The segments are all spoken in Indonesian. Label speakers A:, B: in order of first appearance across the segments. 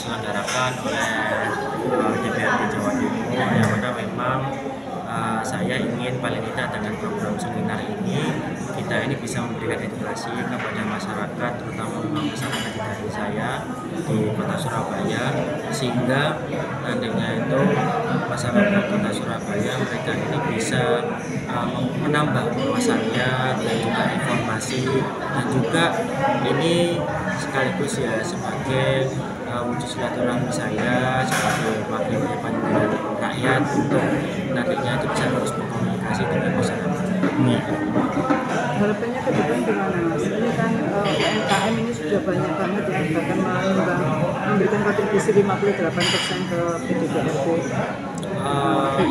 A: diselenggarakan oleh DPRD Jawa Timur, yang mana memang saya ingin paling tidak dengan program seminar ini kita ini bisa memberikan edukasi kepada masyarakat, terutama masyarakat di daerah saya di Kota Surabaya, sehingga nantinya itu masyarakat Kota Surabaya mereka ini bisa menambah wawasannya dan juga informasi, dan juga ini sekaligus ya sebagai wujud silaturahmi saya sebagai wakil pimpinan rakyat untuk nantinya itu bisa terus berkomunikasi dengan masyarakat.
B: Harapannya ke depan gimana Mas? Ini kan UMKM ini sudah banyak banget ya, bahkan memberikan kontribusi 58% ke PDBRD.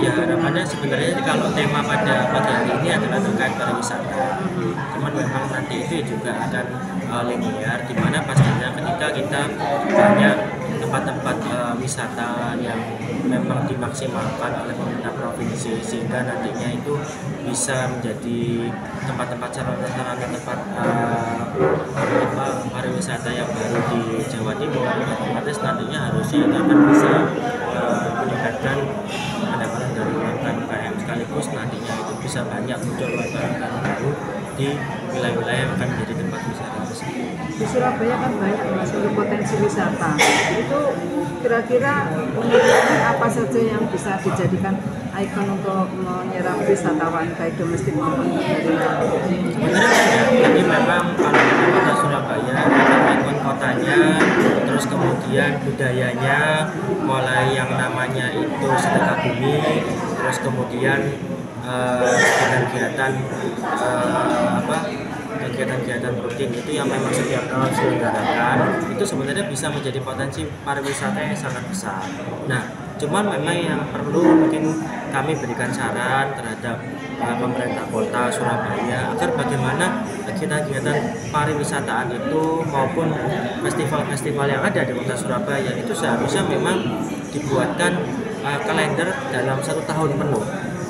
A: Ya harapannya sebenarnya kalau tema pada pagi hari ini adalah terkait pariwisata. Cuman memang nanti itu juga akan linear, di mana pastinya ketika kita banyak tempat-tempat wisata yang memang dimaksimalkan oleh pemerintah provinsi, sehingga nantinya itu bisa menjadi tempat-tempat sarana tempat pariwisata yang baru di Jawa Timur, otomatis nantinya harusnya itu akan bisa meningkatkan pendapatan dari UMKM, sekaligus nantinya itu bisa banyak muncul UMKM baru di wilayah-wilayah yang akan menjadi tempat wisata tersebut.
B: Di Surabaya kan banyak Mas untuk potensi wisata. Itu kira-kira menurutnya apa saja yang bisa dijadikan ikon untuk menyerap wisatawan baik domestik maupun internasional?
A: Jadi memang kalau di Kota Surabaya ikon kotanya, terus kemudian budayanya, mulai yang namanya itu sedekah bumi, terus kemudian kegiatan-kegiatan rutin itu yang memang setiap tahun diselenggarakan, itu sebenarnya bisa menjadi potensi pariwisata yang sangat besar. Nah, cuman memang yang perlu mungkin kami berikan saran terhadap pemerintah kota Surabaya agar bagaimana kegiatan-kegiatan pariwisataan itu maupun festival-festival yang ada di Kota Surabaya itu seharusnya memang dibuatkan kalender dalam 1 tahun penuh.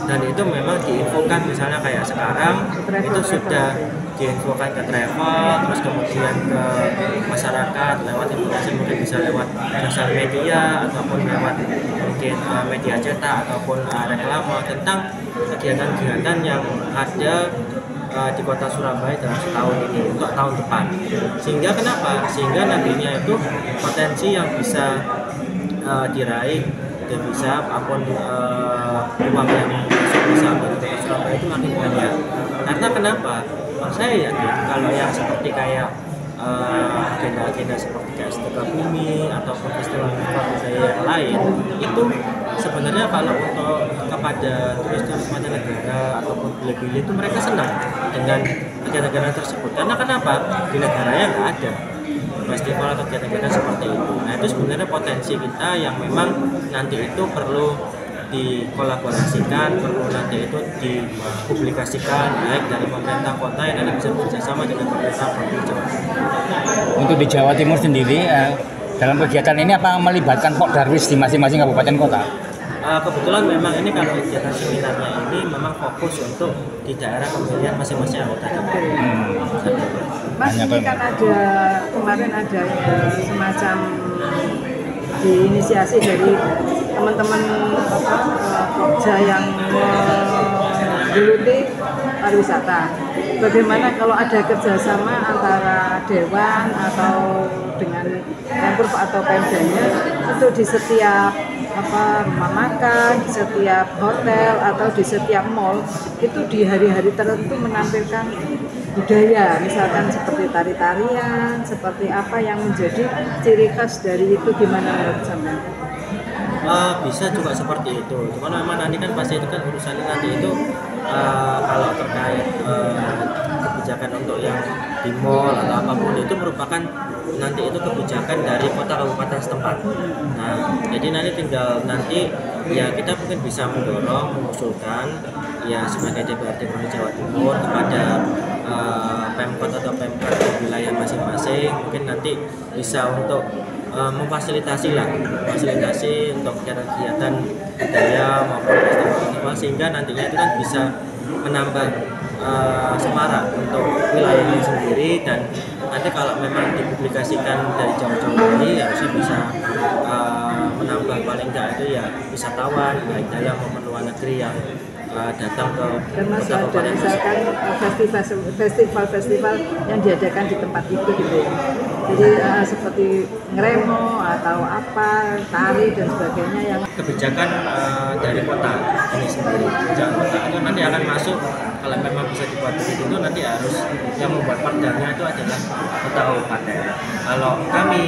A: Dan itu memang diinfokan, misalnya kayak sekarang itu sudah diinfokan ke travel, terus kemudian ke masyarakat lewat informasi, mungkin bisa lewat sosial media ataupun lewat mungkin media cetak ataupun reklame tentang kegiatan-kegiatan yang ada di Kota Surabaya dalam setahun ini untuk tahun depan. Sehingga kenapa? Sehingga nantinya itu potensi yang bisa diraih devisa apapun uang yang bisa untuk Surabaya itu makin banyak. Karena kenapa? Saya yakin kalau yang seperti kayak agenda-agenda seperti kayak sedekah bumi ataupun festival budaya yang lain itu sebenarnya kalau untuk kepada turis-turis mancanegara ataupun bule-bule itu mereka senang dengan kegiatan-kegiatan tersebut. Karena kenapa? Di negaranya nggak ada festival atau kegiatan-kegiatan seperti itu. Nah, itu sebenarnya potensi kita yang memang nanti itu perlu dikolaborasikan, perlu nanti itu dipublikasikan baik dari pemerintah kota yang nanti bisa bekerjasama dengan pemerintah provinsi Jawa Timur.
C: Untuk di Jawa Timur sendiri, dalam kegiatan ini apa melibatkan Pok Darwis di masing-masing kabupaten kota?
A: Kebetulan memang ini kalau kegiatan seminarnya ini memang fokus untuk di daerah pemilihan masing-masing anggota DPR.
B: Mas, ini kan ada kemarin ada semacam diinisiasi dari teman-teman Pokja yang menggeluti pariwisata. Bagaimana kalau ada kerjasama antara dewan atau dengan Pemprov atau Pemdanya itu di setiap rumah makan, di setiap hotel atau di setiap mall itu di hari-hari tertentu menampilkan budaya, misalkan seperti tari-tarian, seperti apa yang menjadi ciri khas dari itu, gimana menurut Anda?
A: Bisa juga seperti itu, cuman memang nanti kan pasti itu kan urusannya nanti itu kalau terkait kebijakan untuk yang di mall atau apapun itu merupakan nanti itu kebijakan dari kota kabupaten setempat. Nah, jadi nanti ya kita mungkin bisa mendorong, mengusulkan ya sebagai DPRD Provinsi Jawa Timur kepada Pemkot atau Pemkot di wilayah masing-masing, mungkin nanti bisa untuk memfasilitasi untuk kegiatan-kegiatan budaya maupun festival, sehingga nantinya itu kan bisa menambah semarak untuk wilayahnya sendiri, dan nanti kalau memang dipublikasikan dari jauh-jauh hari harusnya bisa itu ya wisatawan baik dalam maupun luar negeri yang datang ke
B: termasuk
A: kota
B: ada
A: kabupaten
B: misalkan festival-festival yang diadakan di tempat itu gitu ya. Jadi seperti ngeremo atau apa, tari dan sebagainya yang
A: kebijakan dari kota ini sendiri. Kebijakan kota itu nanti akan masuk, kalau memang bisa dibuat begitu itu nanti harus yang membuat perdanya itu adalah kota kabupaten. Kalau kami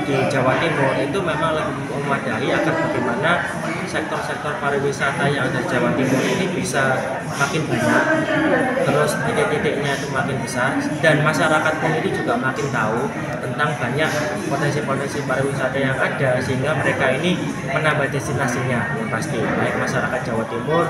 A: di Jawa Timur itu memang lebih memadai agar bagaimana sektor-sektor pariwisata yang ada di Jawa Timur ini bisa makin banyak, terus titik-titiknya itu makin besar, dan masyarakat pun itu juga makin tahu tentang banyak potensi-potensi pariwisata yang ada, sehingga mereka ini menambah destinasinya yang pasti, baik masyarakat Jawa Timur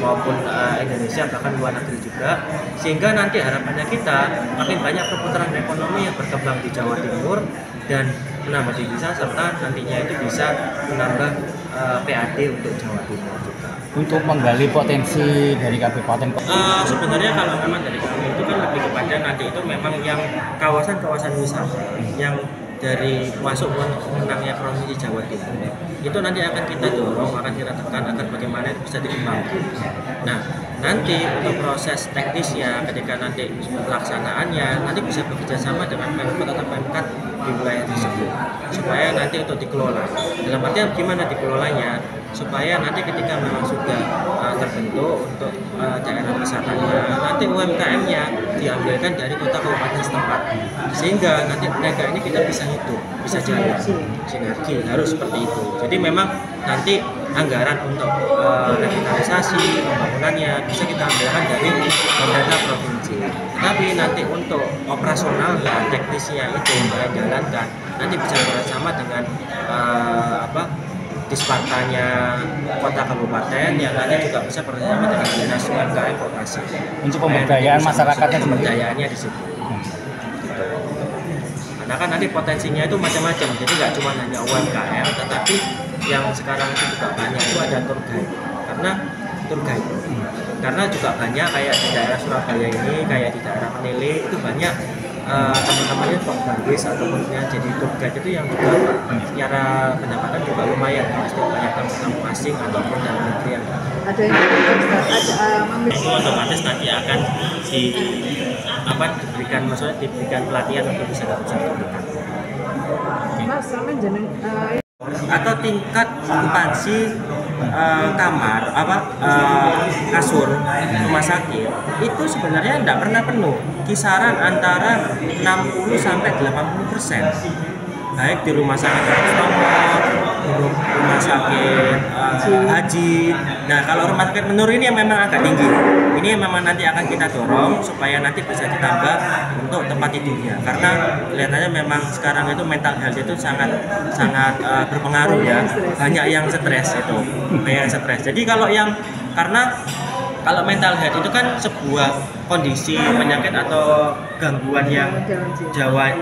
A: maupun Indonesia bahkan luar negeri juga, sehingga nanti harapannya kita makin banyak perputaran ekonomi yang berkembang di Jawa Timur dan menambah devisa, serta nantinya itu bisa menambah PAD untuk Jawa Timur juga.
C: Untuk menggali potensi dari kabupaten
A: Sebenarnya kalau memang dari kami itu kan lebih kepada nanti itu memang yang kawasan-kawasan wisata yang dari masuk menangnya ekonomi di Jawa Timur itu nanti akan kita dorong, akan kita tekan agar bagaimana itu bisa dikembangkan. Nah, nanti untuk proses teknisnya ketika nanti pelaksanaannya nanti bisa bekerja sama dengan Pemkot atau Pemkat di wilayah tersebut supaya nanti untuk dikelola. Dalam artian gimana dikelolanya? Supaya nanti ketika memang sudah terbentuk untuk daerah wisatanya, nanti UMKM-nya diambilkan dari kota kabupaten setempat, sehingga nanti mereka ini kita bisa hidup, bisa jalan sinergi, harus seperti itu. Jadi memang nanti anggaran untuk revitalisasi pembangunannya bisa kita ambilkan dari dana provinsi, tapi nanti untuk operasional dan teknisnya itu yang jalankan nanti bisa bersama dengan Dispartanya kota kabupaten yang nanti juga bisa bersama dengan dinas UMKM koperasi
C: untuk pemberdayaan masyarakatnya,
A: pemberdayaannya di situ. Gitu. Karena kan nanti potensinya itu macam-macam, jadi nggak cuma hanya UMKM, tetapi yang sekarang itu juga banyak itu ada tour guide. Karena juga banyak kayak di daerah Surabaya ini, kayak di daerah Menile itu banyak teman-temannya Pak Bangkis ataupun yang jadi tour guide itu yang juga secara pendapatan juga lumayan, pasti banyak tamu asing ataupun dalam negeri yang
B: ada yang
A: itu otomatis nanti akan diberikan pelatihan untuk bisa dapat sertifikat.
B: Mas, sama jeneng
A: Atau tingkat okupansi kamar kasur rumah sakit itu sebenarnya tidak pernah penuh, kisaran antara 60 sampai 80%, baik di rumah sakit rumah sakit haji. Nah, kalau rumah sakit menur ini yang memang agak tinggi, ini yang memang nanti akan kita dorong supaya nanti bisa ditambah untuk tempat tidurnya, karena kelihatannya memang sekarang itu mental health itu sangat berpengaruh ya, banyak yang stres itu, jadi kalau mental health itu kan sebuah kondisi penyakit atau gangguan yang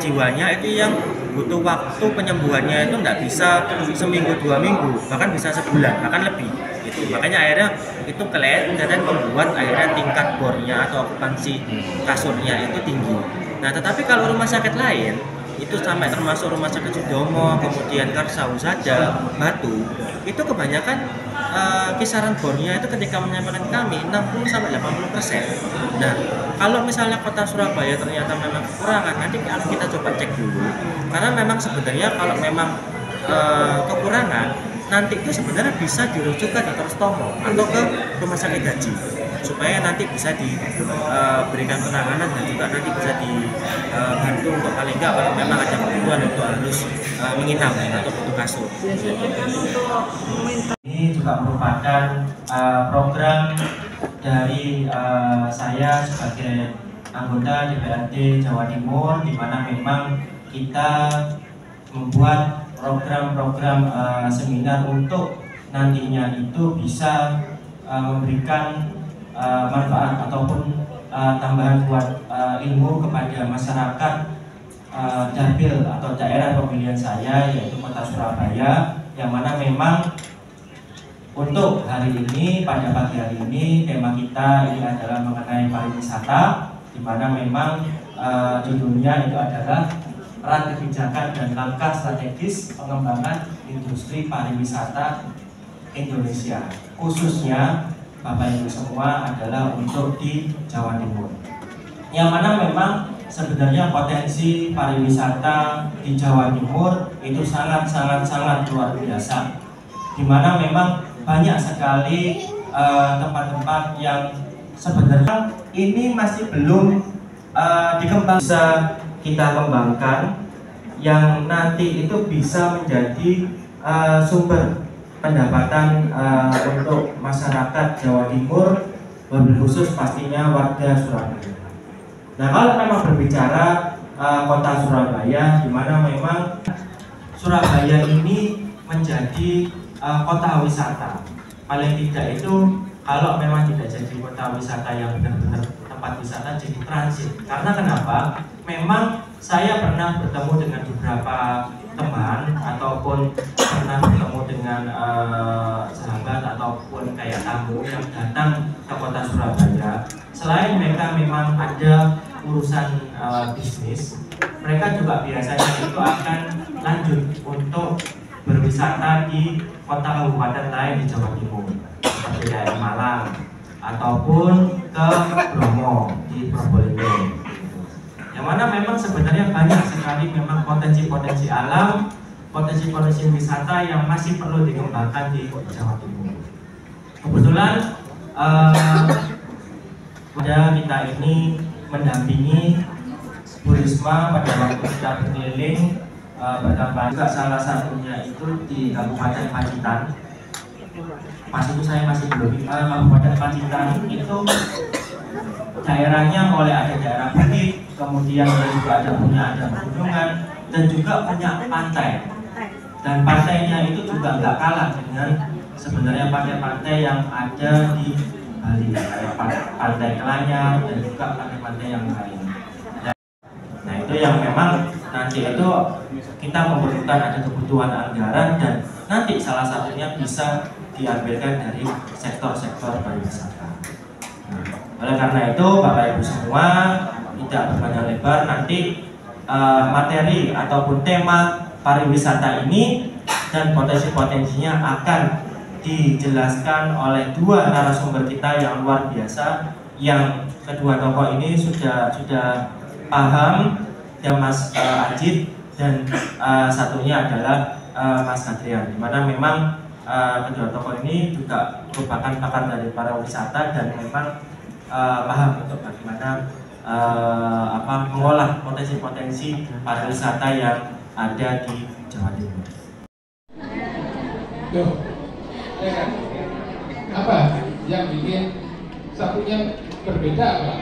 A: jiwanya itu yang butuh waktu penyembuhannya itu nggak bisa seminggu 2 minggu, bahkan bisa sebulan, bahkan lebih gitu. Makanya akhirnya itu kelihatan membuat akhirnya tingkat bornya atau okupansi kasurnya itu tinggi. Nah, tetapi kalau rumah sakit lain itu sampai termasuk rumah sakit Sudomo, kemudian Karsau saja, Batu, itu kebanyakan kisaran bornya itu ketika menyampaikan kami 60 sampai 80%. Nah, kalau misalnya kota Surabaya ternyata memang kekurangan, nanti kita coba cek dulu. Karena memang sebenarnya kalau memang kekurangan, nanti itu sebenarnya bisa dirujukkan di Kertomo atau ke rumah sakit haji, supaya nanti bisa diberikan penanganan dan juga nanti bisa dibantu untuk paling nggak kalau memang ada kebutuhan untuk harus menginap atau butuh kasur. Ini juga merupakan program dari saya sebagai anggota DPRD Jawa Timur, di mana memang kita membuat program-program seminar untuk nantinya itu bisa memberikan manfaat ataupun tambahan buat ilmu kepada masyarakat dapil atau daerah pemilihan saya, yaitu Kota Surabaya, yang mana memang untuk hari ini, pada pagi hari ini, tema kita ini adalah mengenai pariwisata, di mana memang di dunia itu adalah peran kebijakan dan langkah strategis pengembangan industri pariwisata Indonesia, khususnya Bapak Ibu semua adalah untuk di Jawa Timur. Yang mana memang sebenarnya potensi pariwisata di Jawa Timur itu sangat luar biasa, di mana memang banyak sekali tempat-tempat yang sebenarnya ini masih belum dikembang, bisa kita kembangkan, yang nanti itu bisa menjadi sumber pendapatan untuk masyarakat Jawa Timur, wabil khusus pastinya warga Surabaya. Nah, kalau memang berbicara kota Surabaya, di mana memang Surabaya ini menjadi kota wisata. Paling tidak itu kalau memang tidak jadi kota wisata yang benar-benar tempat wisata, jadi transit. Karena kenapa? Memang saya pernah bertemu dengan beberapa teman ataupun pernah bertemu dengan sahabat ataupun kayak tamu yang datang ke kota Surabaya. Selain mereka memang ada urusan bisnis, mereka juga biasanya itu akan lanjut untuk berwisata di kota kabupaten lain di Jawa Timur, seperti daerah Malang ataupun ke Bromo di Probolinggo. Yang mana memang sebenarnya banyak sekali memang potensi-potensi alam, potensi-potensi wisata yang masih perlu dikembangkan di Jawa Timur. Kebetulan kita ini mendampingi Bu Risma pada waktu kita berkeliling berkampanye, juga salah satunya itu di Kabupaten Pacitan. Pas itu saya masih belum Kabupaten Pacitan itu daerahnya mulai ada daerah bukit, kemudian juga ada pegunungan dan juga punya pantai. Dan pantainya itu juga nggak kalah dengan sebenarnya pantai-pantai yang ada di Bali, kayak pantai Kelanyar dan juga pantai-pantai yang lain. Nah, itu yang memang nanti itu kita memerlukan ada kebutuhan anggaran, dan nanti salah satunya bisa diambilkan dari sektor-sektor pariwisata. Nah, oleh karena itu Bapak Ibu semua, tidak berpanjang lebar, nanti materi ataupun tema pariwisata ini dan potensi-potensinya akan dijelaskan oleh dua narasumber kita yang luar biasa, yang kedua tokoh ini sudah paham, ya Mas Ajit, dan satunya adalah Mas Adrian, di mana memang kedua tokoh ini juga merupakan pakar dari pariwisata dan memang paham untuk bagaimana mengolah potensi-potensi pariwisata yang ada di Jawa Timur.
D: Apa yang bikin satunya berbeda, Pak?